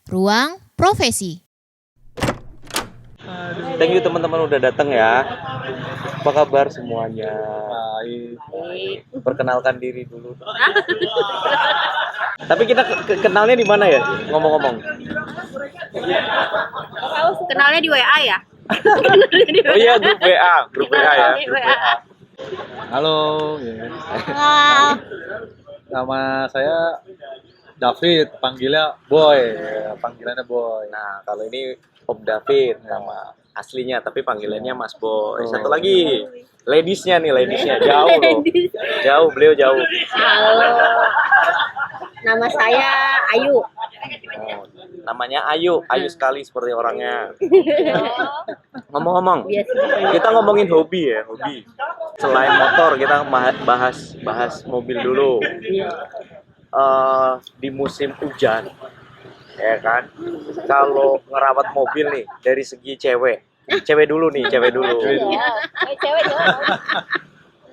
Ruang Profesi. Thank you teman-teman udah datang ya. Apa kabar semuanya? Baik. Perkenalkan diri dulu. Tapi kita kenalnya di mana ya? Ngomong-ngomong. Kenalnya di WA ya? Oh iya, grup WA ya. Di Grup WA. WA. Halo, ya. Nama saya David, panggilnya Boy, panggilannya Boy. Nah, kalau ini Om David nama aslinya, tapi panggilannya Mas Boy. Oh. Satu lagi, ladiesnya jauh loh. Jauh, beliau jauh. Halo. Nama saya Ayu. Oh, namanya Ayu sekali seperti orangnya. Ngomong-ngomong, kita ngomongin hobi ya, hobi. Selain motor, kita bahas mobil dulu. Di musim hujan, ya kan? Kalau ngerawat mobil nih, dari segi cewek dulu. Cewek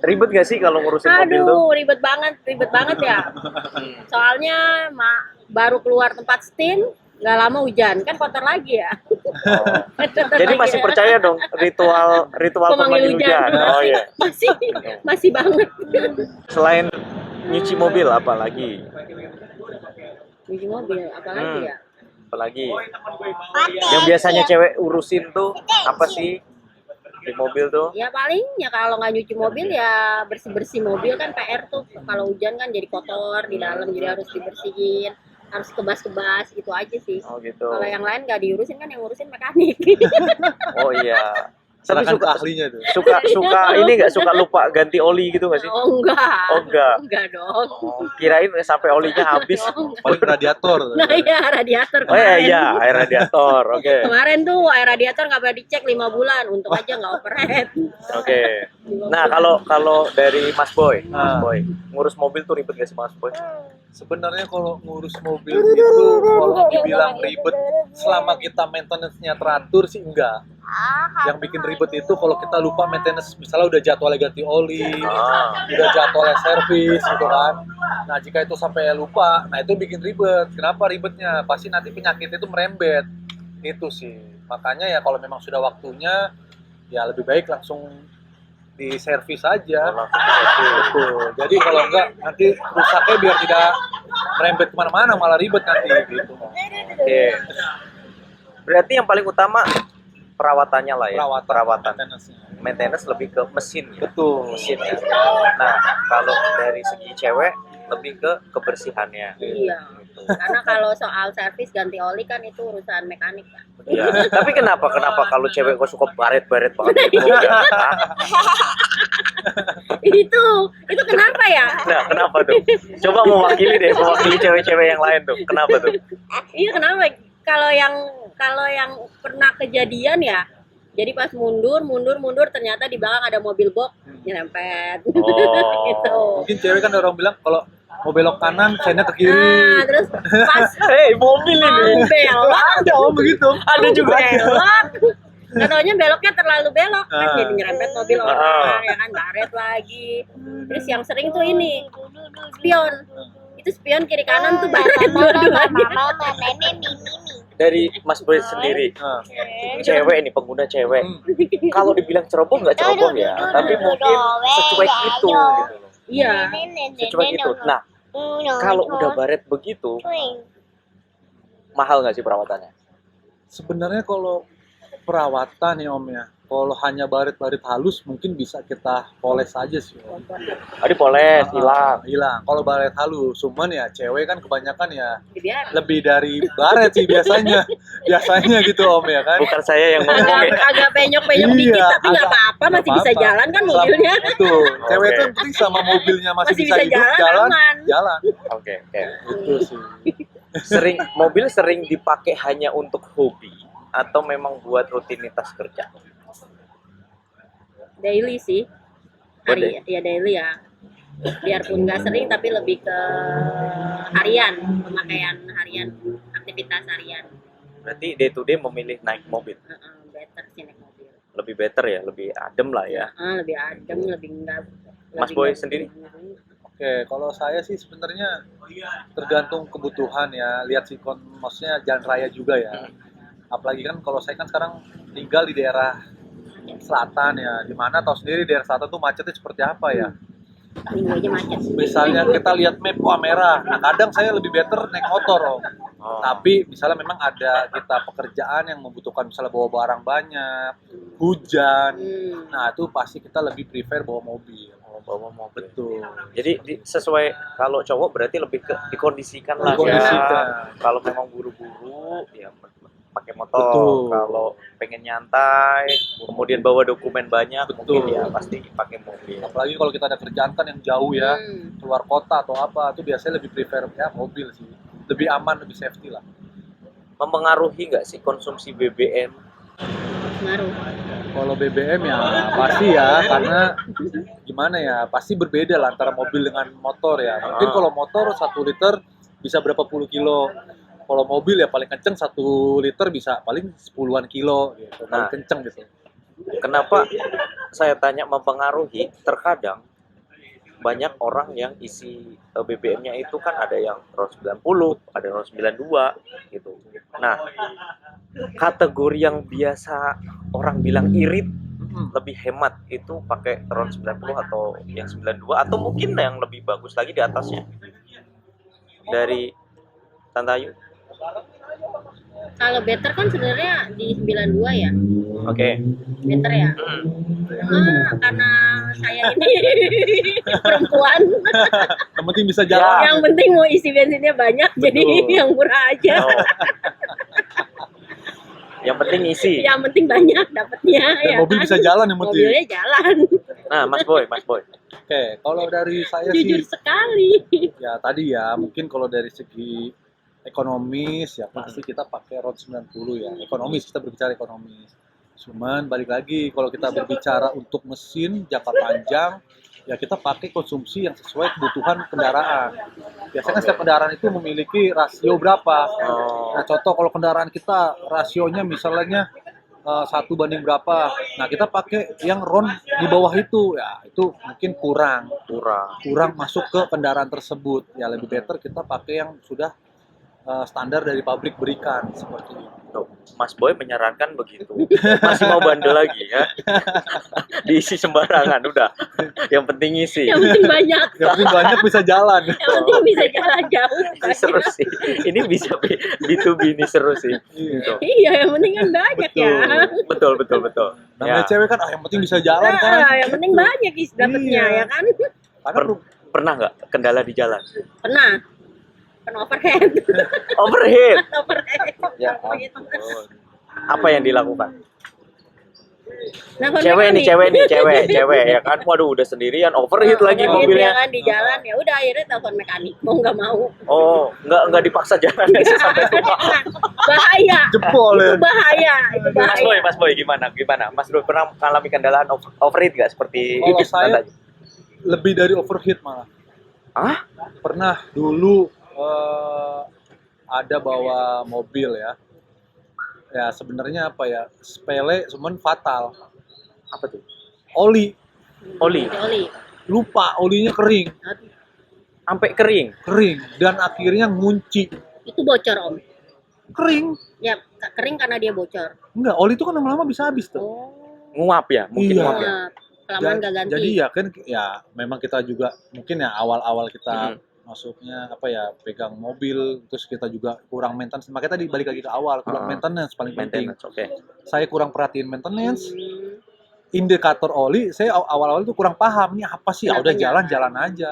Ribet gak sih kalau ngurusin mobil tuh? Aduh, ribet banget ya. Soalnya baru keluar tempat stint, nggak lama hujan, kan kotor lagi ya. Jadi masih percaya dong ritual pemanggil hujan? Oh iya. Masih banget. Selain nyuci mobil, apa lagi? Cuci mobil, apalagi ya? Apalagi yang biasanya cewek urusin tuh apa sih di mobil tuh? Ya paling ya kalau nggak nyuci mobil ya bersih mobil kan PR tuh. Kalau hujan kan jadi kotor di dalam, jadi harus dibersihin, harus kebas itu aja sih. Oh gitu. Kalau yang lain nggak diurusin kan yang ngurusin mekanik. Oh iya. Tapi Serahkan ke ahlinya tuh. suka ini nggak suka lupa ganti oli gitu nggak sih? Oh enggak. Oh enggak. Enggak dong. Oh, kirain sampai olinya habis. Paling radiator. Nah iya radiator Oh kemarin. iya, air radiator. Oke. Kemarin tuh air radiator nggak pernah dicek 5 bulan, untung aja nggak overhead. Oke. Nah, kalau dari Mas Boy, ngurus mobil tuh ribet gak sih Mas Boy? Sebenarnya kalau ngurus mobil itu, kalau dibilang ribet, selama kita maintenance-nya teratur sih enggak. Yang bikin ribet itu kalau kita lupa maintenance, misalnya udah jadwalnya ganti oli, udah jadwalnya servis gitu kan. Nah jika itu sampai lupa, nah itu bikin ribet. Kenapa ribetnya? Pasti nanti penyakit itu merembet. Itu sih. Makanya ya kalau memang sudah waktunya, ya lebih baik langsung di servis aja. Betul. Jadi kalau enggak nanti rusaknya biar tidak merembet kemana-mana, malah ribet nanti gitu. Oke. Berarti yang paling utama perawatannya lah ya. Perawatan. Maintenance lebih ke mesin. Betul. Mesin ya. Nah, kalau dari segi cewek lebih ke kebersihannya. Iya. Karena kalau soal servis ganti oli kan itu urusan mekanik kan. Iya. Tapi kenapa kalau cewek kok suka baret-baret banget gitu? Hah? itu kenapa ya? Nah, kenapa tuh? Coba mewakili cewek-cewek yang lain tuh. Kenapa tuh? Iya kenapa? Kalau yang pernah kejadian ya. Jadi pas mundur ternyata di belakang ada mobil box nyerempet. Oh. Gitu. Mungkin cewek kan orang bilang kalau mau belok kanan, sennya ke kiri. Nah, terus pas Mobil ini. belok, Ada begitu. Ada juga. belok. Nggak taunya beloknya terlalu belok kan jadi nyerempet mobil orang ya kan baret lagi. Terus yang sering tuh ini spion. Itu spion kiri kanan tuh baret dua-duanya. Dari Mas Boy sendiri, cewek ini pengguna cewek. Kalau dibilang ceroboh nggak ceroboh ya, tapi mungkin secuek itu gitu loh. Iya. Secuek itu. Nah, kalau udah baret begitu, mahal nggak sih perawatannya? Sebenarnya kalau perawatan ya Om ya, kalau hanya baret-baret halus mungkin bisa kita poles aja sih Om. Dipoles, hilang. Kalau baret halus, cuman ya cewek kan kebanyakan ya Dibiarin. lebih dari baret sih biasanya gitu Om ya kan. Bukan saya yang ngomong ya. Agak penyok-penyok dikit Iya, tapi nggak apa-apa masih bisa jalan kan mobilnya. Betul. Cewek Oke. tuh yang penting sama mobilnya masih Masih bisa bisa hidup, jalan, aman. jalan. Oke. Itu sih. Mobil sering dipakai hanya untuk hobi atau memang buat rutinitas kerja? Daily sih. Daily ya. Biarpun nggak sering tapi lebih ke harian, pemakaian harian, aktivitas harian. Berarti day to day memilih naik mobil. Better sih naik mobil. Lebih better ya, lebih adem lah ya. Lebih adem, lebih enggak. Mas Boy sendiri? Oke, kalau saya sih sebenarnya tergantung kebutuhan ya. Lihat sih maksudnya jalan raya juga ya. Apalagi kan kalau saya kan sekarang tinggal di daerah selatan ya. Di mana tahu sendiri daerah selatan tuh macetnya seperti apa ya. Minggu aja macet. Misalnya kita lihat map, wah merah. Nah, kadang saya lebih better naik motor, Om. Oh. Tapi misalnya memang ada kita pekerjaan yang membutuhkan misalnya bawa barang banyak, hujan. Nah, itu pasti kita lebih prefer bawa mobil. Bawa mobil. Betul. Jadi sesuai, kalau cowok berarti lebih ke dikondisikan lah Dikondisikan. ya. Kalau memang buru-buru ya pakai motor. Betul. Kalau pengen nyantai, kemudian bawa dokumen banyak, Betul. mungkin ya pasti pakai mobil. Apalagi kalau kita ada kerjaan kan yang jauh ya, keluar kota atau apa, itu biasanya lebih prefer ya mobil sih. Lebih aman, lebih safety lah. Mempengaruhi nggak sih konsumsi BBM? Ngaruh. Kalau BBM ya pasti ya, karena gimana ya, pasti berbeda lah antara mobil dengan motor ya. Mungkin kalau motor 1 liter bisa berapa puluh kilo. Kalau mobil ya paling kenceng 1 liter bisa paling 10-an kilo gitu. Paling Nah. kenceng gitu. Kenapa saya tanya mempengaruhi? Terkadang banyak orang yang isi BBM-nya itu kan ada yang RON 90, ada RON 92 gitu. Nah, kategori yang biasa orang bilang irit, lebih hemat itu pakai RON 90 atau yang 92 atau mungkin yang lebih bagus lagi di atasnya. Dari Tante Ayu. Kalau better kan sebenarnya di 92 ya. Oke. Better ya. Karena saya ini perempuan, Yang penting bisa jalan. yang penting mau isi bensinnya banyak, jadi yang murah aja. Oh. Yang penting isi. Yang penting banyak dapatnya. Dan Ya mobil kan? bisa jalan yang penting. Mobilnya jalan. Nah, Mas Boy. Oke, kalau dari saya Jujur sih sekali. ya tadi ya, mungkin kalau dari segi ekonomis ya pasti kita pakai RON 90 ya. Ekonomis, kita berbicara ekonomis. Cuman balik lagi kalau kita berbicara untuk mesin jangka panjang ya kita pakai konsumsi yang sesuai kebutuhan kendaraan. Biasanya setiap kendaraan itu memiliki rasio berapa. Nah, contoh kalau kendaraan kita rasionya misalnya 1 banding berapa. Nah, kita pakai yang RON di bawah itu. Ya, itu mungkin kurang masuk ke kendaraan tersebut. Ya, lebih better kita pakai yang sudah standar dari pabrik berikan seperti itu. Tuh, Mas Boy menyarankan begitu. Masih mau bandel lagi ya? Diisi sembarangan udah. Yang penting isi. Yang penting banyak. Yang penting banyak bisa jalan. Yang penting bisa jalan jauh. Ini seru sih. Ini bisa B2B ini seru sih. Iya. Iya, yang penting kan banyak ya. Betul. Namanya Ya. cewek kan yang penting bisa jalan kan. Yang penting banyak dapatnya Iya. ya kan. Karena Pernah nggak kendala di jalan? Pernah overhead. Overheat. Overhead. Ya ampun. Apa yang dilakukan? Nelfon Cewek mekanik. cewek ya kan. Waduh, udah sendirian overheat lagi Overheat mobilnya. ya kan di jalan, ya udah akhirnya telepon mekanik, mau nggak mau. Oh, nggak dipaksa jalan ya sampai rumah. Bahaya. jempol ya. Itu bahaya. Mas Boy gimana? Mas Boy pernah mengalami kendaraan overheat nggak seperti Kalau saya tadi? lebih dari overheat malah. Hah? Pernah dulu ada bawa mobil ya. Ya sebenarnya apa ya, sepele cuman fatal. Apa tuh? Oli, Oli. lupa olinya kering Sampai kering. dan akhirnya ngunci. Itu bocor om. Kering. Ya kering karena dia bocor. Enggak, oli itu kan lama-lama bisa habis tuh. Oh. Nguap ya, mungkin Iya. nguap ya. Nah, kelamaan gak ganti. Jadi ya kan ya memang kita juga mungkin ya awal-awal kita Hmm. masuknya apa ya, pegang mobil, terus kita juga kurang maintenance. Makanya tadi balik lagi ke awal, kurang maintenance paling penting. Maintenance, oke. Saya kurang perhatiin maintenance. Hmm. Indikator oli saya awal-awal itu kurang paham, ini apa sih? Ya udah Kenapa jalan aja.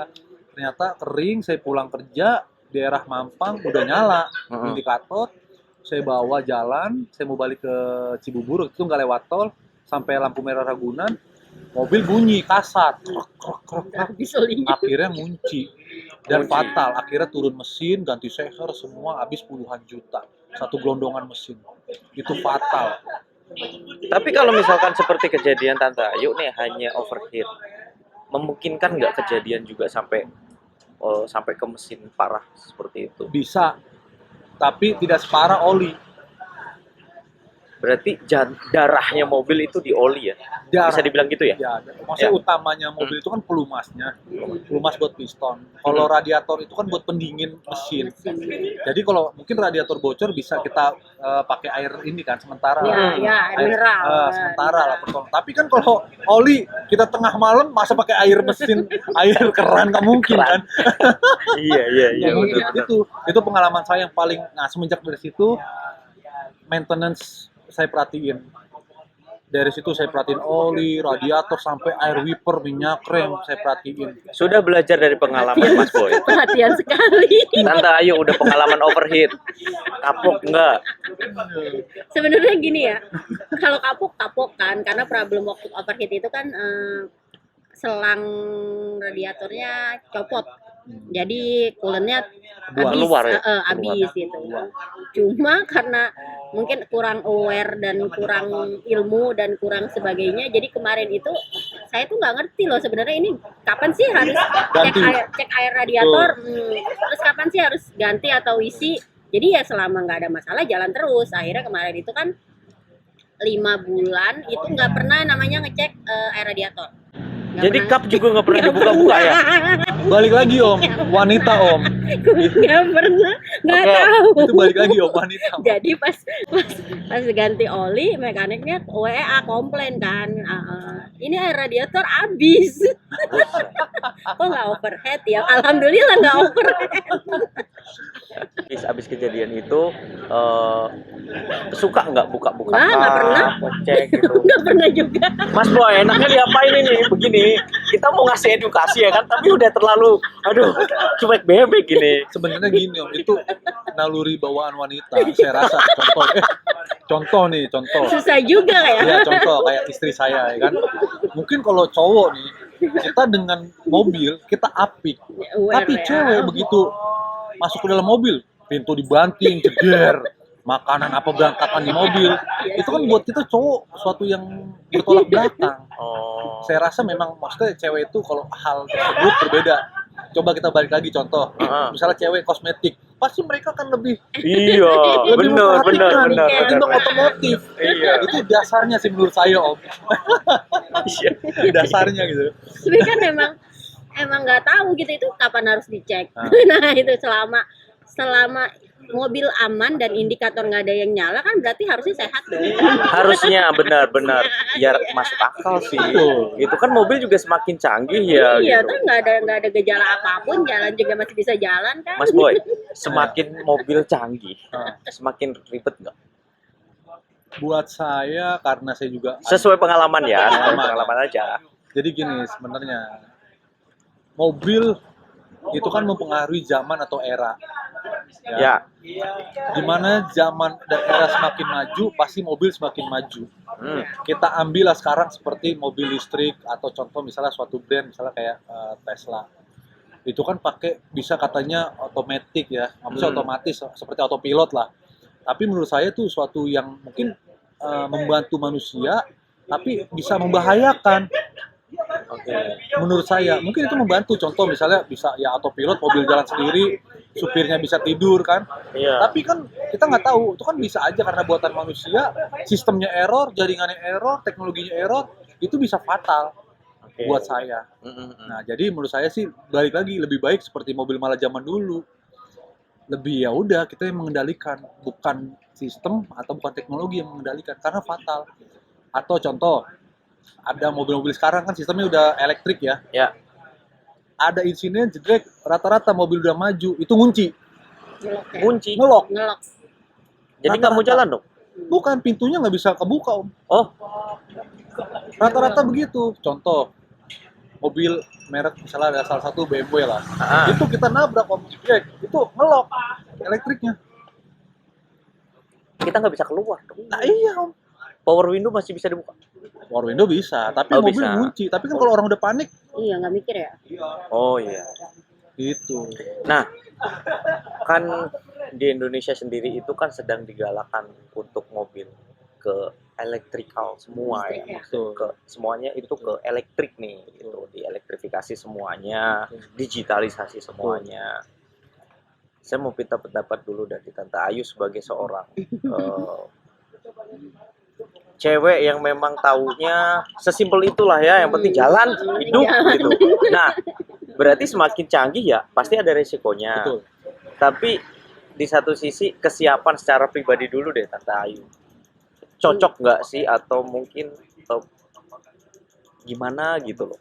Ternyata kering, saya pulang kerja daerah Mampang udah nyala indikator. Saya bawa jalan, saya mau balik ke Cibubur, itu nggak lewat tol, sampai lampu merah Ragunan, mobil bunyi kasar, krok. Habis olinya. Akhirnya ngunci dan fatal. Akhirnya turun mesin, ganti seher, semua habis puluhan juta. Satu gelondongan mesin, itu fatal. Tapi kalau misalkan seperti kejadian Tante Ayu nih hanya overheat, memungkinkan nggak kejadian juga sampai ke mesin parah seperti itu? Bisa, tapi tidak separah oli. Berarti darahnya mobil itu di oli ya? Darah. Bisa dibilang gitu ya? Ya, maksudnya Ya. utamanya mobil itu kan pelumasnya, pelumas buat piston. Kalau radiator itu kan buat pendingin mesin. Jadi kalau mungkin radiator bocor bisa kita pakai air ini kan sementara. Ya, air mineral. Sementara lah pertolongan. Tapi kan kalau oli kita tengah malam masa pakai air mesin, air keran nggak mungkin kan? Iya. Nggak mungkin. Betul. Itu pengalaman saya yang paling. Nah semenjak dari situ maintenance saya perhatiin. Dari situ saya perhatiin oli, radiator, sampai air wiper, minyak rem, saya perhatiin. Sudah belajar dari pengalaman Mas Boy. Perhatian sekali. Tante Ayu udah pengalaman overheat. Kapok enggak? Sebenarnya gini ya, kalau kapok kan, karena problem waktu overheat itu kan selang radiatornya copot. Jadi coolant-nya Keluar ya? habis gitu. Cuma karena mungkin kurang aware dan kurang ilmu dan kurang sebagainya, jadi kemarin itu saya tuh nggak ngerti loh sebenarnya ini kapan sih harus cek air radiator, terus kapan sih harus ganti atau isi. Jadi ya selama nggak ada masalah jalan terus. Akhirnya kemarin itu kan 5 bulan itu nggak pernah namanya ngecek air radiator. Jadi cup juga nggak pernah dibuka-buka ya? Balik lagi om, wanita om. Nggak pernah, nggak tahu. Itu balik lagi om, wanita. Jadi pas ganti oli, mekaniknya WA komplain kan, ini air radiator habis. Kok nggak overhead ya? Alhamdulillah nggak overhead. Abis kejadian itu suka nggak buka-buka? Nggak pernah. Cek gitu. Nggak pernah juga. Mas Boy, enaknya diapain ini? Begini, kita mau ngasih edukasi ya kan, tapi udah terlalu, cuek bebek gini. Sebenarnya gini om, itu naluri bawaan wanita. Saya rasa contoh nih. Susah juga ya. Ya contoh kayak istri saya ya kan. Mungkin kalau cowok nih, kita dengan mobil kita apik, tapi ya. cewek begitu masuk ke dalam mobil, pintu dibanting, jeder, makanan apa berantakan di mobil, itu kan buat kita cowok suatu yang bertolak belakang. Saya rasa memang maksudnya cewek itu kalau hal tersebut berbeda. Coba kita balik lagi contoh, misalnya cewek kosmetik, pasti mereka kan lebih Iya, benar. ketimbang otomotif. Iya. Itu dasarnya sih menurut saya om. Dasarnya gitu. Tapi kan emang nggak tahu gitu itu kapan harus dicek. Nah itu selama mobil aman dan indikator nggak ada yang nyala kan berarti harusnya sehat dong. Harusnya benar-benar biar masuk akal sih. Itu kan mobil juga semakin canggih ya. Iya, gitu. kan nggak ada gejala apapun, jalan juga masih bisa jalan kan. Mas Boy, semakin mobil canggih, semakin ribet nggak? Buat saya karena saya juga Sesuai pengalaman ya, pengalaman aja. jadi gini sebenarnya mobil itu kan mempengaruhi zaman atau era. Ya. Dimana zaman dan era semakin maju, pasti mobil semakin maju. Kita ambil lah sekarang seperti mobil listrik atau contoh misalnya suatu brand misalnya kayak Tesla. Itu kan pakai bisa katanya otomatis ya, nggak bisa otomatis seperti autopilot lah. Tapi menurut saya itu suatu yang mungkin membantu manusia, tapi bisa membahayakan. Menurut saya mungkin itu membantu. Contoh misalnya bisa ya autopilot, mobil jalan sendiri, supirnya bisa tidur kan. Tapi kan kita nggak tahu, itu kan bisa aja karena buatan manusia, sistemnya error, jaringannya error, teknologinya error, itu bisa fatal buat saya. Nah jadi menurut saya sih balik lagi lebih baik seperti mobil malah zaman dulu, lebih ya udah kita yang mengendalikan, bukan sistem atau bukan teknologi yang mengendalikan karena fatal. Atau contoh ada mobil-mobil sekarang kan sistemnya udah elektrik ya. Ada insiden jedrek, rata-rata mobil udah maju itu ngunci. Ngelok. Jadi nggak mau jalan dong? Bukan, pintunya nggak bisa kebuka om. Rata-rata begitu. Contoh mobil merek misalnya ada salah satu BMW lah. Itu kita nabrak om, jedrek, itu ngelok elektriknya. Kita nggak bisa keluar dong. Nah iya om. Power window masih bisa dibuka? Power window bisa, tapi mobil bisa. ngunci. Tapi kan kalau orang udah panik, Iya, nggak mikir ya. Oh iya. gitu. Nah, kan di Indonesia sendiri itu kan sedang digalakan untuk mobil ke elektrikal semua ya. Semuanya itu ke elektrik nih, gitu. Dielektrifikasi semuanya, digitalisasi semuanya. Saya mau minta pendapat dulu dari Tante Ayu sebagai seorang cewek yang memang taunya sesimpel itulah ya, yang penting jalan, hidup gitu. Nah, berarti semakin canggih ya pasti ada resikonya. Betul. Tapi di satu sisi kesiapan secara pribadi dulu deh Tante Ayu. Cocok nggak sih atau mungkin gimana gitu loh?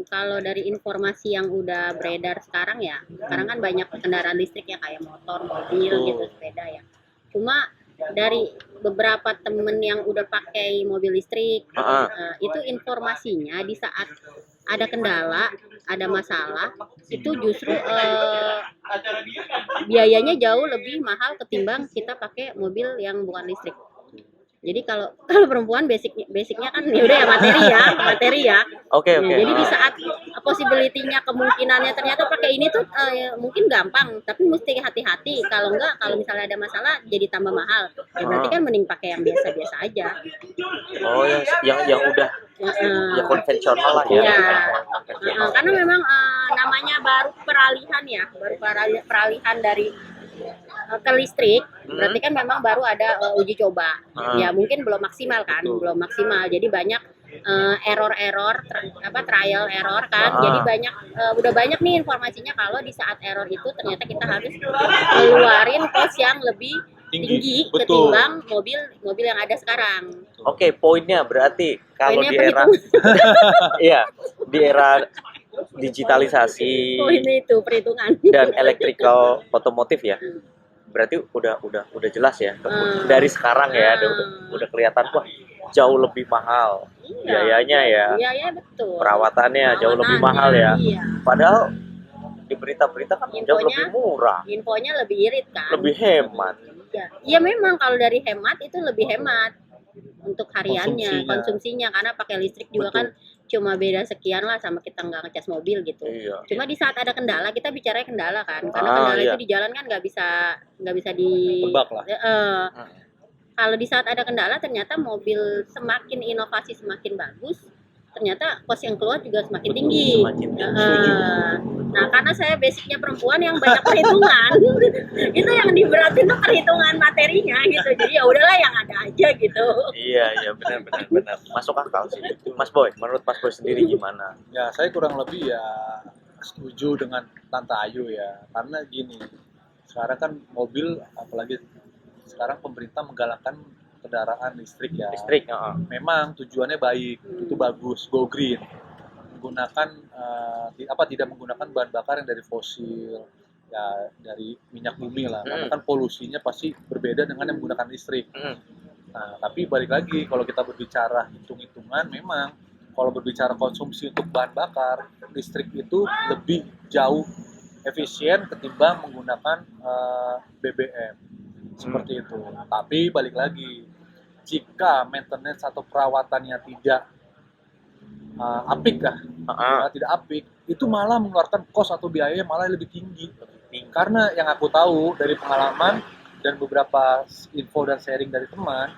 Kalau dari informasi yang udah beredar sekarang ya, sekarang kan banyak kendaraan listrik ya kayak motor, mobil gitu, sepeda ya. Cuma dari beberapa temen yang udah pakai mobil listrik, itu informasinya di saat ada kendala, ada masalah, itu justru biayanya jauh lebih mahal ketimbang kita pakai mobil yang bukan listrik. Jadi kalau perempuan basicnya kan ya udah ya materi ya. Oke. Jadi di saat possibility-nya kemungkinannya ternyata pakai ini tuh mungkin gampang, tapi mesti hati-hati. Kalau enggak, kalau misalnya ada masalah jadi tambah mahal. Ya berarti kan mending pakai yang biasa-biasa aja. Oh, yang udah ya konvensional lah ya. Karena memang namanya baru peralihan ya, peralihan dari ke listrik, berarti kan memang baru ada uji coba. Ya mungkin belum maksimal kan, belum maksimal. Jadi banyak error, trial error kan. Jadi udah banyak nih informasinya kalau di saat error itu ternyata kita harus keluarin cost yang lebih tinggi ketimbang mobil yang ada sekarang. Oke, poinnya berarti kalau Poinnya di era iya, di era digitalisasi Poinnya itu perhitungan. dan electrical otomotif ya. Berarti udah jelas ya. Dari sekarang ya udah kelihatan wah jauh lebih mahal. Biayanya ya. Iya, betul. Perawatannya jauh lebih mahal ya. Iya. Padahal di berita-berita kan jauh lebih murah. Infonya lebih irit kan. Lebih hemat. Iya memang kalau dari hemat itu lebih hemat untuk hariannya, konsumsinya karena pakai listrik juga kan cuma beda sekian lah sama kita nggak ngecas mobil gitu. Iya. Cuma di saat ada kendala kita bicara kendala kan, karena kendala itu di jalan kan nggak bisa di tebak lah. Kalau di saat ada kendala ternyata mobil semakin inovasi semakin bagus, ternyata kos yang keluar juga semakin tinggi. Nah karena saya basicnya perempuan yang banyak perhitungan, itu yang diberatin tuh perhitungan materinya gitu. Jadi ya udahlah yang ada aja gitu. Iya benar. Masuk akal sih. Mas Boy, menurut Mas Boy sendiri gimana? Ya saya kurang lebih ya setuju dengan Tante Ayu ya, karena gini, sekarang kan mobil apalagi sekarang pemerintah menggalakkan kendaraan listrik ya. Listrik, memang tujuannya baik, itu bagus, go green, menggunakan tidak menggunakan bahan bakar yang dari fosil, ya dari minyak bumi lah, karena kan polusinya pasti berbeda dengan yang menggunakan listrik. Nah, tapi balik lagi kalau kita berbicara hitung-hitungan, memang kalau berbicara konsumsi untuk bahan bakar, listrik itu lebih jauh efisien ketimbang menggunakan BBM. Seperti itu. Tapi balik lagi, jika maintenance atau perawatannya tidak apik tidak apik, itu malah mengeluarkan kos atau biaya malah lebih tinggi. Karena yang aku tahu dari pengalaman dan beberapa info dan sharing dari teman,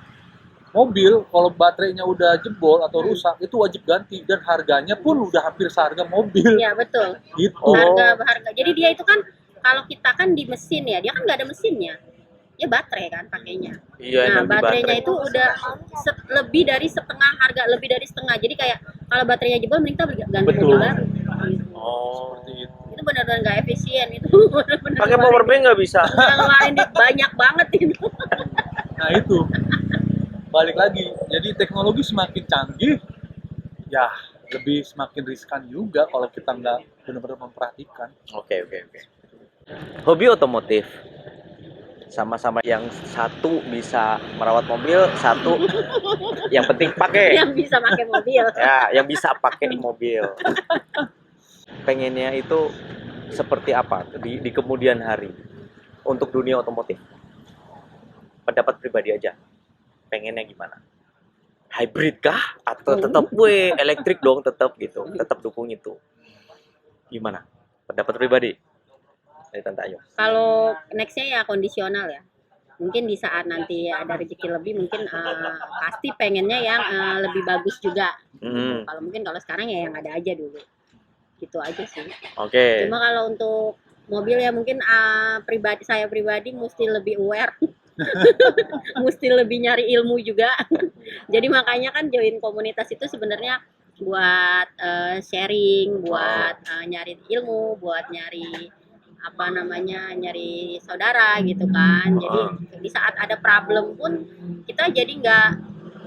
mobil kalau baterainya udah jebol atau rusak itu wajib ganti dan harganya pun udah hampir seharga mobil. Iya betul. Gitu. Harga. Jadi dia itu kan kalau kita kan di mesin ya, dia kan nggak ada mesinnya. Ya baterai kan pakainya. Iya, nah baterainya itu udah lebih dari setengah. Jadi kayak kalau baterainya jebol mending kita ganti mobil baru. Seperti itu. Itu benar-benar nggak efisien itu. Pakai power bank nggak bisa. Ngeluarin banyak banget itu. Nah itu balik lagi. Jadi teknologi semakin canggih, ya lebih semakin riskan juga kalau kita nggak benar-benar memperhatikan. Oke. Hobi otomotif. Sama-sama yang satu bisa merawat mobil, satu yang penting pakai. Yang bisa pakai mobil. Ya, yang bisa pakai mobil. Pengennya itu seperti apa di kemudian hari untuk dunia otomotif? Pendapat pribadi aja. Pengennya gimana? Hybrid kah? Atau tetap elektrik dong tetap gitu. Tetap dukung itu. Gimana? Pendapat pribadi? Dari Tante Ayu. Kalau nextnya ya kondisional ya. Mungkin di saat nanti ada rezeki lebih mungkin pasti pengennya yang lebih bagus juga. Kalau sekarang ya yang ada aja dulu. Gitu aja sih. Oke. Cuma kalau untuk mobil ya mungkin saya pribadi mesti lebih aware mesti lebih nyari ilmu juga. Jadi makanya kan join komunitas itu sebenarnya buat sharing, buat nyari ilmu, buat nyari apa namanya, nyari saudara gitu kan. Jadi di saat ada problem pun kita jadi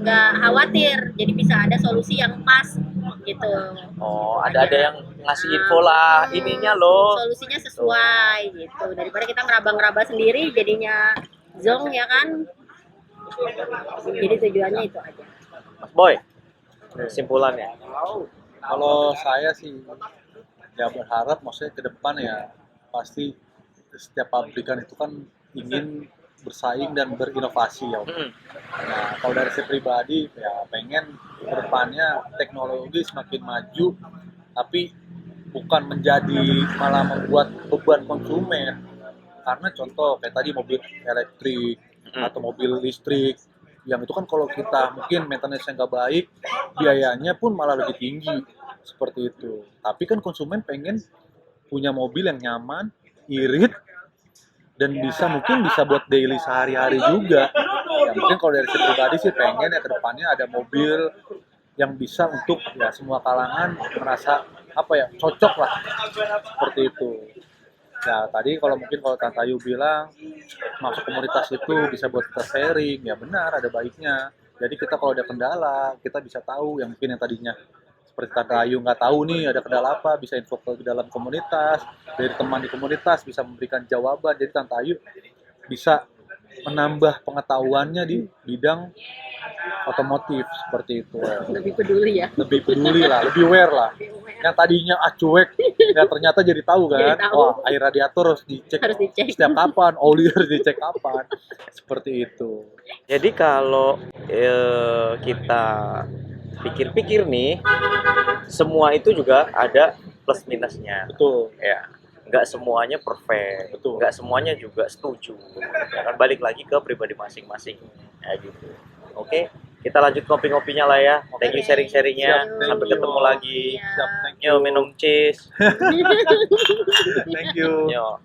nggak khawatir, jadi bisa ada solusi yang pas gitu. Oh, ada yang ngasih info lah ininya loh. Solusinya sesuai gitu, daripada kita ngeraba-ngeraba sendiri jadinya zong ya kan. Jadi tujuannya itu aja. Mas Boy, kesimpulannya. Kalau saya sih ya berharap maksudnya ke depan ya pasti setiap pabrikan itu kan ingin bersaing dan berinovasi ya. Nah, kalau dari saya pribadi ya pengen ke depannya teknologi semakin maju, tapi bukan menjadi malah membuat beban konsumen. Karena contoh kayak tadi mobil elektrik atau mobil listrik, yang itu kan kalau kita mungkin maintenance yang nggak baik, biayanya pun malah lebih tinggi seperti itu. Tapi kan konsumen pengen punya mobil yang nyaman, irit, dan mungkin bisa buat daily sehari-hari juga. Ya mungkin kalau dari saya pribadi sih pengen ya kedepannya ada mobil yang bisa untuk ya semua kalangan merasa apa ya cocok lah seperti itu. Ya tadi kalau Tante Ayu bilang masuk komunitas itu bisa buat kita sharing, ya benar ada baiknya. Jadi kita kalau ada kendala kita bisa tahu yang mungkin yang tadinya seperti Tante Ayu nggak tahu nih ada kendala apa, bisa info ke dalam komunitas, dari teman di komunitas bisa memberikan jawaban. Jadi Tante Ayu bisa menambah pengetahuannya di bidang otomotif seperti itu. Lebih peduli ya. Lebih peduli lah, lebih aware lah. Yang tadinya cuek, ya ternyata jadi tahu kan. Jadi tahu. Wah, air radiator harus dicek setiap kapan, oli harus dicek kapan. Seperti itu. Jadi kalau kita pikir-pikir nih, semua itu juga ada plus minusnya. Betul. Ya, nggak semuanya perfect, Betul. nggak semuanya juga setuju. Ya kan balik lagi ke pribadi masing-masing. Ya gitu. Oke, kita lanjut ngopi-ngopinya lah ya. Thank you sharing-sharingnya. Siap, Sampai thank you. ketemu lagi. Iya. Siap, thank Yo minum cheese. Thank you. Yo.